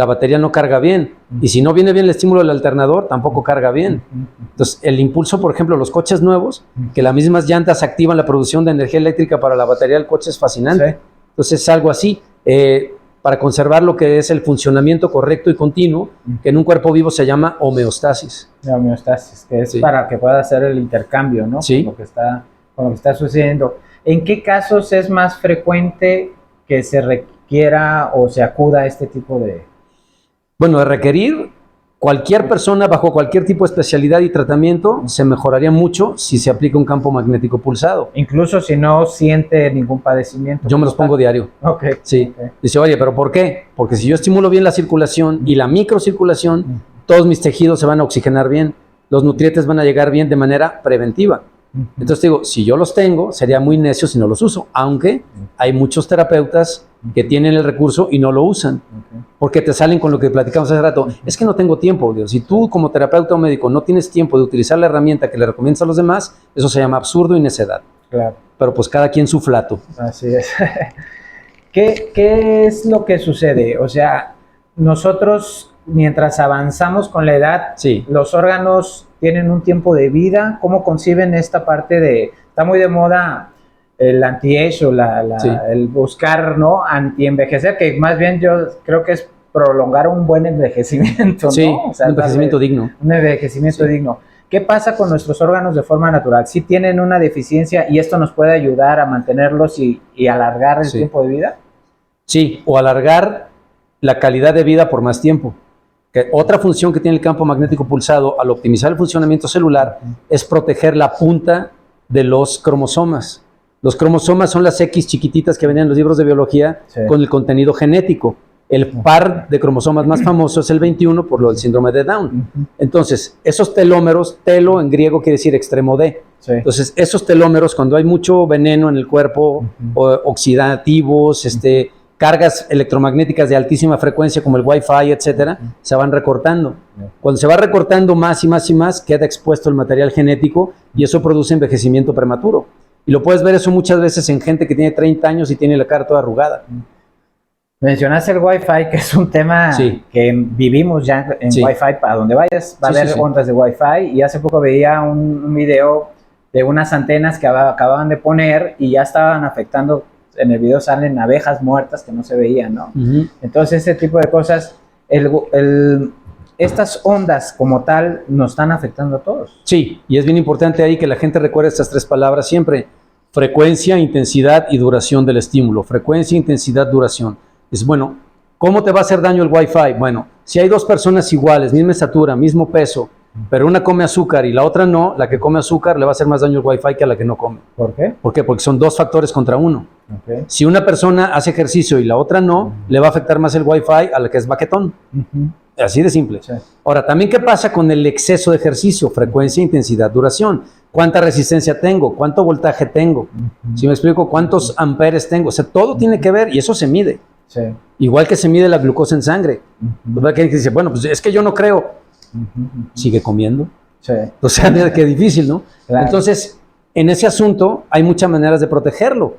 la batería no carga bien. Y si no viene bien el estímulo del alternador, tampoco carga bien. Entonces, el impulso, por ejemplo, los coches nuevos, que las mismas llantas activan la producción de energía eléctrica para la batería del coche, es fascinante. Sí. Entonces, es algo así. Para conservar lo que es el funcionamiento correcto y continuo, que en un cuerpo vivo se llama homeostasis. La homeostasis, que es Sí. para que pueda hacer el intercambio, ¿no? Sí. Con lo que está sucediendo. ¿En qué casos es más frecuente que se requiera o se acuda a este tipo de...? Bueno, de requerir, cualquier persona bajo cualquier tipo de especialidad y tratamiento se mejoraría mucho si se aplica un campo magnético pulsado. Incluso si no siente ningún padecimiento. Yo me los pongo diario. Ok. Sí. Ok. Dice, oye, ¿pero por qué? Porque si yo estimulo bien la circulación y la microcirculación, todos mis tejidos se van a oxigenar bien, los nutrientes van a llegar bien de manera preventiva. Entonces digo, si yo los tengo, sería muy necio si no los uso, aunque hay muchos terapeutas que tienen el recurso y no lo usan, porque te salen con lo que platicamos hace rato, es que no tengo tiempo. Digo, si tú como terapeuta o médico no tienes tiempo de utilizar la herramienta que le recomiendas a los demás, eso se llama absurdo y necedad. Claro. Pero pues cada quien su flato. Así es. ¿Qué es lo que sucede? O sea, nosotros, mientras avanzamos con la edad, Sí. los órganos tienen un tiempo de vida. ¿Cómo conciben esta parte de... Está muy de moda el anti-age o Sí. el buscar, ¿no? Anti-envejecer, que más bien yo creo que es prolongar un buen envejecimiento, ¿no? Sí, O sea, un envejecimiento digno. un envejecimiento Sí. digno. ¿Qué pasa con nuestros órganos de forma natural? ¿Sí tienen una deficiencia y esto nos puede ayudar a mantenerlos y alargar el Sí. tiempo de vida? Sí, o alargar la calidad de vida por más tiempo. Que otra función que tiene el campo magnético pulsado al optimizar el funcionamiento celular es proteger la punta de los cromosomas. Los cromosomas son las X chiquititas que venían en los libros de biología Sí. con el contenido genético. El par de cromosomas más famoso es el 21 por lo del síndrome de Down. Entonces, esos telómeros, telo en griego quiere decir extremo de. Sí. Entonces, esos telómeros, cuando hay mucho veneno en el cuerpo, oxidativos, cargas electromagnéticas de altísima frecuencia como el Wi-Fi, etcétera, se van recortando. Cuando se va recortando más y más y más, queda expuesto el material genético y eso produce envejecimiento prematuro. Y lo puedes ver eso muchas veces en gente que tiene 30 años y tiene la cara toda arrugada. Mencionaste el Wi-Fi, que es un tema Sí. que vivimos ya en Sí. Wi-Fi. Para donde vayas va a Sí, haber sí, sí. ondas de Wi-Fi. Y hace poco veía un video de unas antenas que acababan de poner y ya estaban afectando. En el video salen abejas muertas que no se veían, ¿no? Ujú. Entonces, ese tipo de cosas, estas ondas como tal nos están afectando a todos. Sí, y es bien importante ahí que la gente recuerde estas tres palabras siempre: frecuencia, intensidad y duración del estímulo. Frecuencia, intensidad, duración. Es bueno, ¿cómo te va a hacer daño el Wi-Fi? Bueno, si hay dos personas iguales, misma estatura, mismo peso, pero una come azúcar y la otra no, la que come azúcar le va a hacer más daño el Wi-Fi que a la que no come. ¿Por qué? ¿Por qué? Porque son dos factores contra uno. Okay. Si una persona hace ejercicio y la otra no, le va a afectar más el Wi-Fi a la que es baquetón. Así de simple. Sí. Ahora, también, ¿qué pasa con el exceso de ejercicio? Frecuencia, intensidad, duración. ¿Cuánta resistencia tengo? ¿Cuánto voltaje tengo? Si me explico, ¿cuántos amperes tengo? O sea, todo tiene que ver y eso se mide. Sí. Igual que se mide la glucosa en sangre. ¿Verdad? Que dice, bueno, pues es que yo no creo. Sigue comiendo. Sí. O sea, qué difícil, ¿no? Claro. Entonces, en ese asunto hay muchas maneras de protegerlo,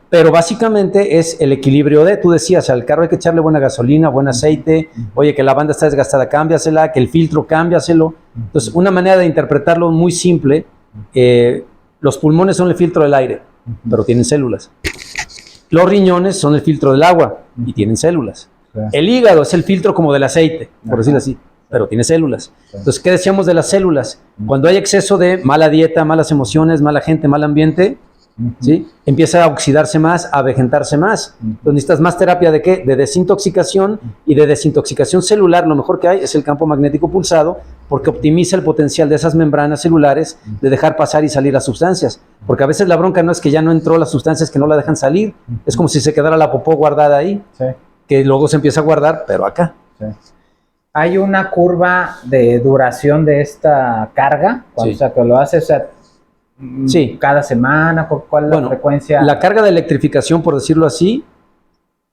pero básicamente es el equilibrio de, tú decías, al carro hay que echarle buena gasolina, buen aceite, oye, que la banda está desgastada, cámbiasela, que el filtro, cámbiaselo. Entonces, una manera de interpretarlo muy simple, los pulmones son el filtro del aire, pero tienen células. Los riñones son el filtro del agua y tienen células. El hígado es el filtro como del aceite, por decirlo así, pero tiene células. Entonces, ¿qué decíamos de las células? Cuando hay exceso de mala dieta, malas emociones, mala gente, mal ambiente, ¿sí? Empieza a oxidarse más, a avejentarse más. Entonces, necesitas más terapia ¿de qué? De desintoxicación y de desintoxicación celular. Lo mejor que hay es el campo magnético pulsado porque optimiza el potencial de esas membranas celulares de dejar pasar y salir las sustancias. Porque a veces la bronca no es que ya no entró las sustancias que no la dejan salir. Es como si se quedara la popó guardada ahí, que luego se empieza a guardar, pero acá. ¿Hay una curva de duración de esta carga? Cuando, o sea, que lo haces, o sea, cada semana, ¿cuál es la frecuencia? La carga de electrificación, por decirlo así,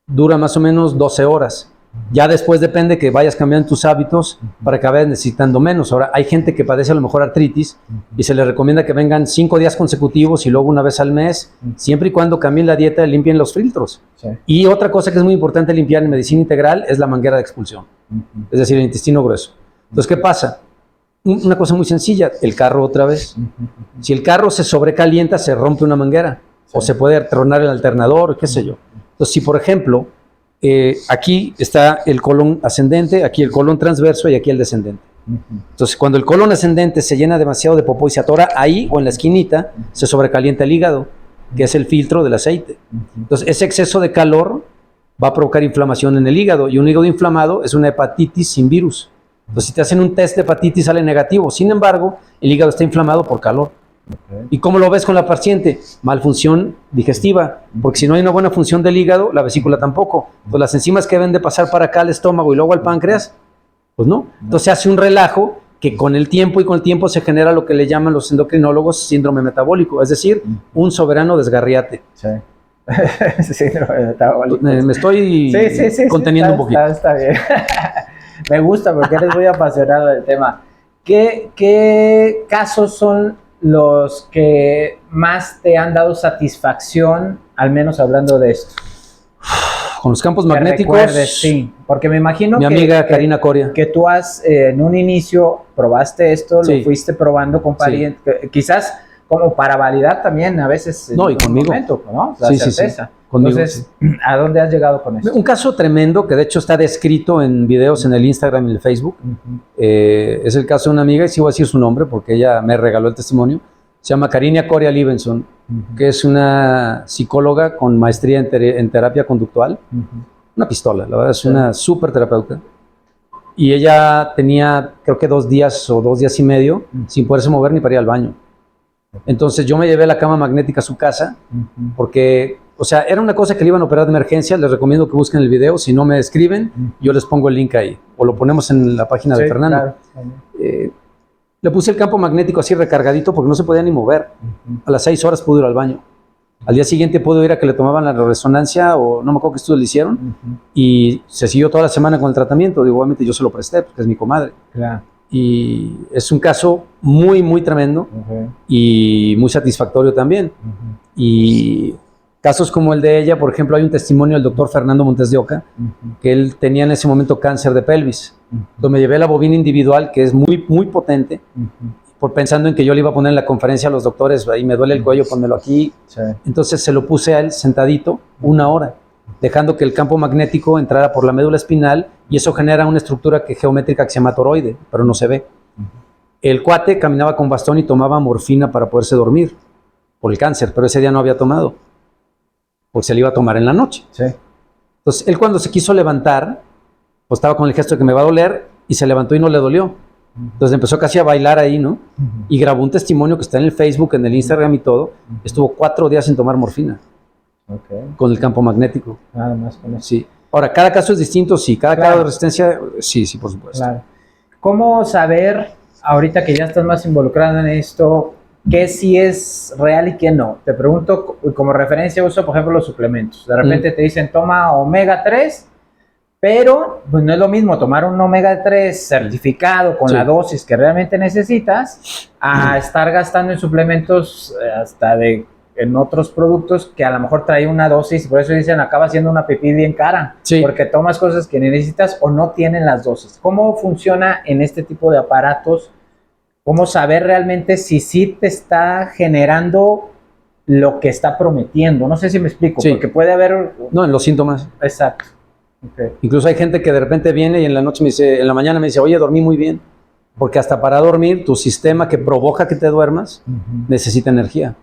dura más o menos 12 horas. Ya después depende que vayas cambiando tus hábitos para que vayas necesitando menos. Ahora, hay gente que padece a lo mejor artritis y se les recomienda que vengan 5 días consecutivos y luego una vez al mes, siempre y cuando cambien la dieta y limpien los filtros. Sí. Y otra cosa que es muy importante limpiar en medicina integral es la manguera de expulsión, es decir, el intestino grueso. Entonces, ¿qué pasa? Una cosa muy sencilla, el carro otra vez. Si el carro se sobrecalienta, se rompe una manguera o se puede tronar el alternador, qué sé yo. Entonces, si por ejemplo, aquí está el colon ascendente, aquí el colon transverso y aquí el descendente. Entonces, cuando el colon ascendente se llena demasiado de popó y se atora ahí o en la esquinita, se sobrecalienta el hígado, que es el filtro del aceite. Entonces, ese exceso de calor va a provocar inflamación en el hígado, y un hígado inflamado es una hepatitis sin virus. Entonces, si te hacen un test de hepatitis, sale negativo. Sin embargo, el hígado está inflamado por calor. ¿Y cómo lo ves con la paciente? Malfunción digestiva, porque si no hay una buena función del hígado, la vesícula tampoco. Entonces, las enzimas que deben de pasar para acá al estómago y luego al páncreas, pues no. Entonces, se hace un relajo que con el tiempo se genera lo que le llaman los endocrinólogos síndrome metabólico, es decir, un soberano desgarriate. Sí. Síndrome metabólico. Me estoy conteniendo un poquito. Está bien. Me gusta porque eres muy apasionado del tema. ¿Qué casos son los que más te han dado satisfacción, al menos hablando de esto? Con los campos magnéticos. Sí, porque me imagino mi amiga Karina Coria. Que tú has, en un inicio, probaste esto, lo fuiste probando con parientes, quizás como para validar también a veces. No, y conmigo. Momento, ¿no? La certeza. Sí. Conmigo, entonces, ¿a dónde has llegado con esto? Un caso tremendo que de hecho está descrito en videos en el Instagram y el Facebook. Es el caso de una amiga, y sí voy a decir su nombre porque ella me regaló el testimonio. Se llama Karina Coria Libenson, que es una psicóloga con maestría en terapia conductual. Una pistola, la verdad, es una súper terapeuta. Y ella tenía, creo que 2 días o 2 días y medio sin poderse mover ni para ir al baño. Entonces yo me llevé la cama magnética a su casa porque, o sea, era una cosa que le iban a operar de emergencia. Les recomiendo que busquen el video. Si no me escriben, yo les pongo el link ahí o lo ponemos en la página de Fernando. Claro. Le puse el campo magnético así recargadito porque no se podía ni mover. A las 6 horas pudo ir al baño. Al día siguiente pudo ir a que le tomaban la resonancia, o no me acuerdo qué estudios le hicieron, y se siguió toda la semana con el tratamiento. Digo, obviamente yo se lo presté porque es mi comadre. Claro. Y es un caso muy, muy tremendo y muy satisfactorio también. Y casos como el de ella, por ejemplo, hay un testimonio del doctor Fernando Montes de Oca, que él tenía en ese momento cáncer de pelvis. Entonces me llevé la bobina individual, que es muy, muy potente, por pensando en que yo le iba a poner en la conferencia a los doctores, ahí me duele el cuello, pónmelo aquí. Entonces se lo puse a él sentadito 1 hora, dejando que el campo magnético entrara por la médula espinal, y eso genera una estructura geométrica que se llama toroide, pero no se ve. El cuate caminaba con bastón y tomaba morfina para poderse dormir por el cáncer, pero ese día no había tomado, porque se le iba a tomar en la noche. Entonces él, cuando se quiso levantar, pues estaba con el gesto de que me va a doler, y se levantó y no le dolió. Entonces empezó casi a bailar ahí, ¿no? Y grabó un testimonio que está en el Facebook, en el Instagram y todo. Estuvo 4 días sin tomar morfina. Con el campo magnético. Nada más con eso. Sí. Ahora, cada caso es distinto, sí. Cada caso de resistencia, sí, por supuesto. Claro. ¿Cómo saber, ahorita que ya estás más involucrado en esto, qué sí es real y qué no? Te pregunto, como referencia uso, por ejemplo, los suplementos. De repente te dicen, toma omega 3, pero pues no es lo mismo tomar un omega 3 certificado con la dosis que realmente necesitas a estar gastando en suplementos hasta en otros productos que a lo mejor trae una dosis, por eso dicen acaba siendo una pipí bien cara, porque tomas cosas que necesitas o no tienen las dosis. ¿Cómo funciona en este tipo de aparatos? ¿Cómo saber realmente si sí te está generando lo que está prometiendo? No sé si me explico, porque puede haber... No, en los síntomas. Exacto. Incluso hay gente que de repente viene y en la noche me dice, en la mañana me dice, oye, dormí muy bien, porque hasta para dormir tu sistema que provoca que te duermas necesita energía.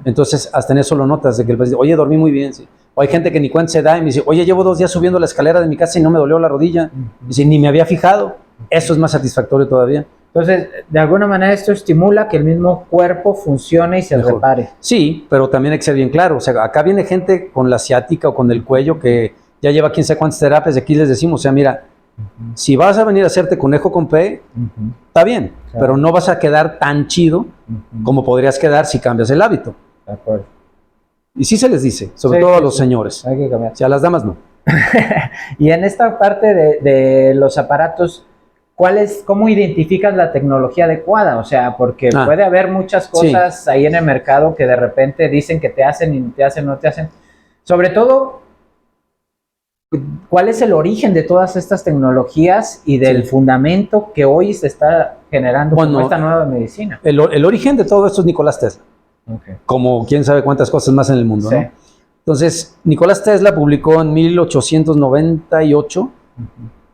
Entonces hasta en eso lo notas, de que el paciente, oye, dormí muy bien. O hay gente que ni cuenta se da y me dice, oye, llevo 2 días subiendo la escalera de mi casa y no me dolió la rodilla. Dice, ni me había fijado. Eso es más satisfactorio todavía. Entonces, de alguna manera esto estimula que el mismo cuerpo funcione y se repare. Sí, pero también hay que ser bien claro. O sea, acá viene gente con la ciática o con el cuello que ya lleva quién sabe cuántas terapias, y aquí les decimos, o sea, mira, si vas a venir a hacerte conejo con P, está bien, pero no vas a quedar tan chido como podrías quedar si cambias el hábito. De acuerdo. Y sí se les dice, sobre todo a los señores. Hay que cambiar. Si a las damas no. Y en esta parte de los aparatos, ¿cómo identificas la tecnología adecuada? O sea, porque puede haber muchas cosas ahí en el mercado que de repente dicen que te hacen y no te hacen, no te hacen. Sobre todo, ¿cuál es el origen de todas estas tecnologías y del fundamento que hoy se está generando con esta nueva medicina? El origen de todo esto es Nicolás Tesla. Como quién sabe cuántas cosas más en el mundo, ¿no? Entonces, Nicolás Tesla publicó en 1898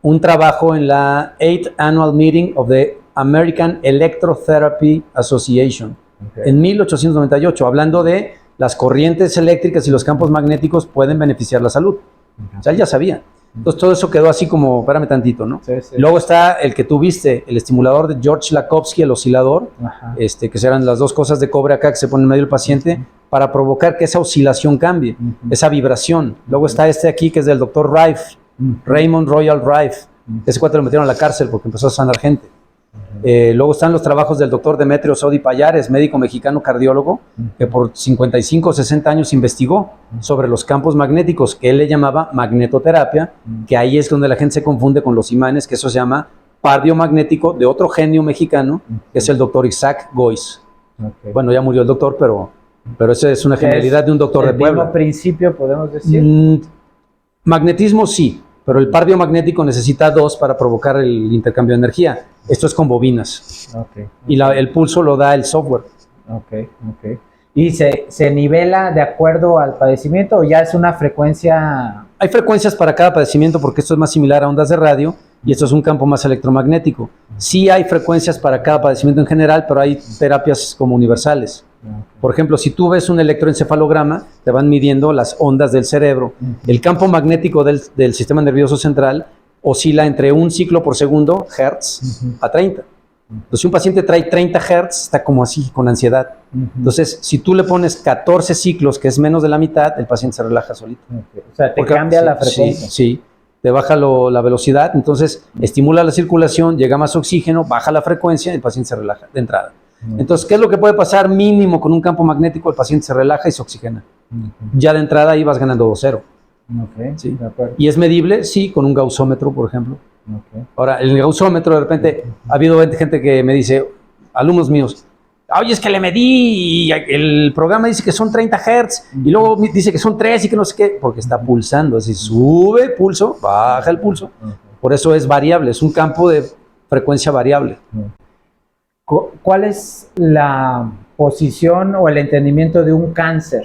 un trabajo en la 8th Annual Meeting of the American Electrotherapy Association en 1898, hablando de las corrientes eléctricas y los campos magnéticos pueden beneficiar la salud. O sea, él ya sabía. Entonces, todo eso quedó así como, espérame tantito, ¿no? Luego está el que tú viste, el estimulador de George Lakhovsky, el oscilador, que serán las dos cosas de cobre acá que se pone en medio del paciente para provocar que esa oscilación cambie, esa vibración. Luego está este aquí que es del doctor Rife, Raymond Royal Rife. Ese cuate lo metieron a la cárcel porque empezó a sanar gente. Luego están los trabajos del doctor Demetrio Sodi Pallares, médico mexicano cardiólogo, que por 55 o 60 años investigó sobre los campos magnéticos, que él le llamaba magnetoterapia, que ahí es donde la gente se confunde con los imanes, que eso se llama par biomagnético de otro genio mexicano, que es el doctor Isaac Goiz. Bueno, ya murió el doctor, pero esa es una genialidad de un doctor de Puebla. ¿El mismo principio podemos decir? Magnetismo sí, pero el par biomagnético necesita dos para provocar el intercambio de energía. Esto es con bobinas. Y el pulso lo da el software. ¿Y se nivela de acuerdo al padecimiento o ya es una frecuencia? Hay frecuencias para cada padecimiento porque esto es más similar a ondas de radio y esto es un campo más electromagnético. Sí hay frecuencias para cada padecimiento en general, pero hay terapias como universales. Por ejemplo, si tú ves un electroencefalograma, te van midiendo las ondas del cerebro. El campo magnético del sistema nervioso central oscila entre 1 ciclo por segundo, hertz, a 30. Entonces, si un paciente trae 30 hertz, está como así, con ansiedad. Entonces, si tú le pones 14 ciclos, que es menos de la mitad, el paciente se relaja solito. O sea, te cambia la frecuencia. Sí, te baja la velocidad, entonces estimula la circulación, llega más oxígeno, baja la frecuencia y el paciente se relaja de entrada. Entonces, ¿qué es lo que puede pasar mínimo con un campo magnético? El paciente se relaja y se oxigena. Ya de entrada ahí vas ganando 2-0. ¿Sí? ¿Y es medible? Sí, con un gaussómetro, por ejemplo. Ahora, el gaussómetro, de repente, ha habido gente que me dice, alumnos míos, oye, es que le medí y el programa dice que son 30 Hz y luego dice que son 3 y que no sé qué, porque está pulsando, así sube el pulso, baja el pulso. Por eso es variable, es un campo de frecuencia variable. ¿Cuál es la posición o el entendimiento de un cáncer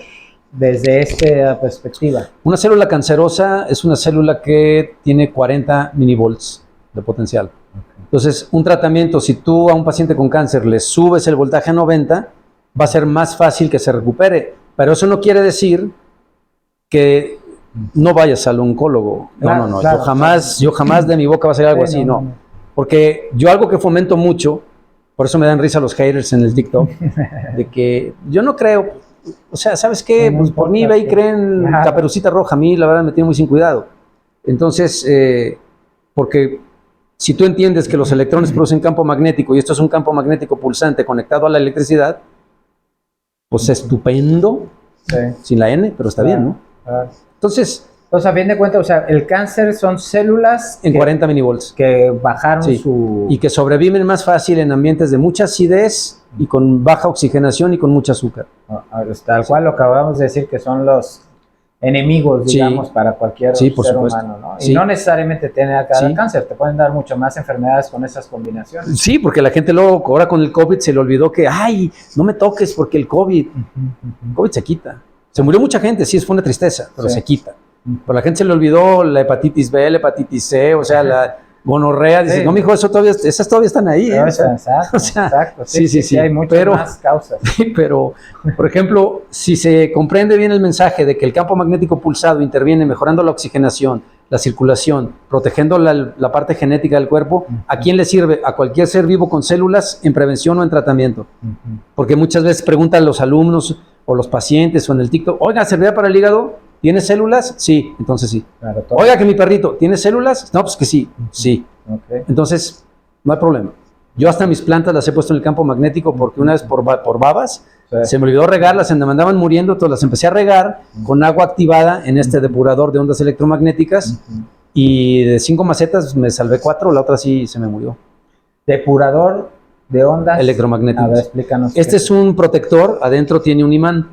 desde esta perspectiva? Una célula cancerosa es una célula que tiene 40 milivolts de potencial. Entonces, un tratamiento, si tú a un paciente con cáncer le subes el voltaje a 90, va a ser más fácil que se recupere. Pero eso no quiere decir que no vayas al oncólogo. No. Claro, yo jamás de mi boca va a salir algo así, no. Porque yo algo que fomento mucho, por eso me dan risa los haters en el TikTok, de que yo no creo, o sea, ¿sabes qué? Pues por mí ve y creen Caperucita Roja, a mí la verdad me tiene muy sin cuidado. Entonces, porque si tú entiendes que los electrones producen campo magnético y esto es un campo magnético pulsante conectado a la electricidad, pues estupendo, sin la N, pero está bien, ¿no? Entonces, a fin de cuentas, o sea, el cáncer son células en 40 milivolts que bajaron su... Y que sobreviven más fácil en ambientes de mucha acidez y con baja oxigenación y con mucho azúcar. Tal cual lo acabamos de decir que son los enemigos, digamos, para cualquier ser humano, ¿no? Y no necesariamente tiene cada cáncer, te pueden dar mucho más enfermedades con esas combinaciones. Sí, porque la gente luego, ahora con el COVID, se le olvidó que, ay, no me toques porque el COVID se quita. Se murió mucha gente, sí, fue una tristeza, pero se quita. Pero la gente se le olvidó la hepatitis B, la hepatitis C, o sea, la gonorrea. Dice, no, mijo, esas todavía están ahí. Exacto. Sí. Hay muchas más causas. Pero, por ejemplo, si se comprende bien el mensaje de que el campo magnético pulsado interviene mejorando la oxigenación, la circulación, protegiendo la parte genética del cuerpo, ¿a quién le sirve? A cualquier ser vivo con células en prevención o en tratamiento. Porque muchas veces preguntan los alumnos o los pacientes o en el TikTok, oiga, ¿servirá para el hígado? ¿Tiene células? Sí, entonces sí. Claro, oiga, que mi perrito, ¿tiene células? No, pues que sí, sí. Entonces, no hay problema. Yo hasta mis plantas las he puesto en el campo magnético porque una vez por babas, Sí. se me olvidó regarlas, se me mandaban muriendo, entonces las empecé a regar con agua activada en este depurador de ondas electromagnéticas y de 5 macetas me salvé 4, la otra sí se me murió. Depurador de ondas Electromagnéticas. A ver, explícanos. Este es un protector, adentro tiene un imán.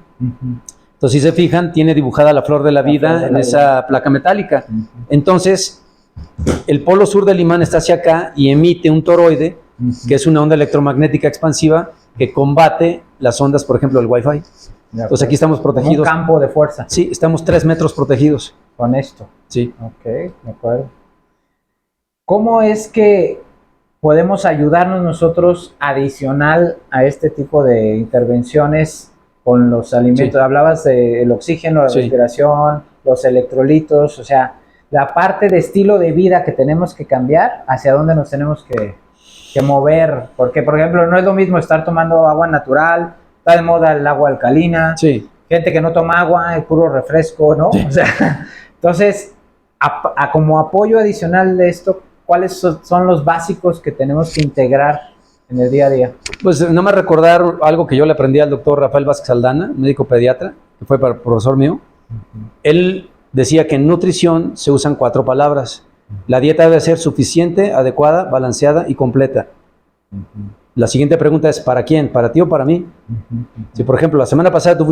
Entonces, si se fijan, tiene dibujada la flor de la vida flor de en la esa placa metálica. Entonces, el polo sur del imán está hacia acá y emite un toroide, que es una onda electromagnética expansiva que combate las ondas, por ejemplo, del Wi-Fi. Entonces, aquí estamos protegidos. Un campo de fuerza Sí, estamos 3 metros protegidos. con esto. Sí. Ok, de acuerdo. ¿Cómo es que podemos ayudarnos nosotros adicional a este tipo de intervenciones con los alimentos? Sí. Hablabas del oxígeno, la Sí. respiración, los electrolitos, o sea, la parte de estilo de vida que tenemos que cambiar, hacia dónde nos tenemos que mover. Porque, por ejemplo, no es lo mismo estar tomando agua natural, está de moda el agua alcalina, Sí. gente que no toma agua, el puro refresco, ¿no? O sea, entonces, como apoyo adicional de esto, ¿cuáles son los básicos que tenemos que integrar en el día a día? Pues nada más recordar algo que yo le aprendí al doctor Rafael Vázquez Aldana, médico pediatra, que fue para el profesor mío. Él decía que en nutrición se usan 4 palabras. La dieta debe ser suficiente, adecuada, balanceada y completa. La siguiente pregunta es, ¿para quién? ¿Para ti o para mí? Si, por ejemplo, la semana pasada tú fuiste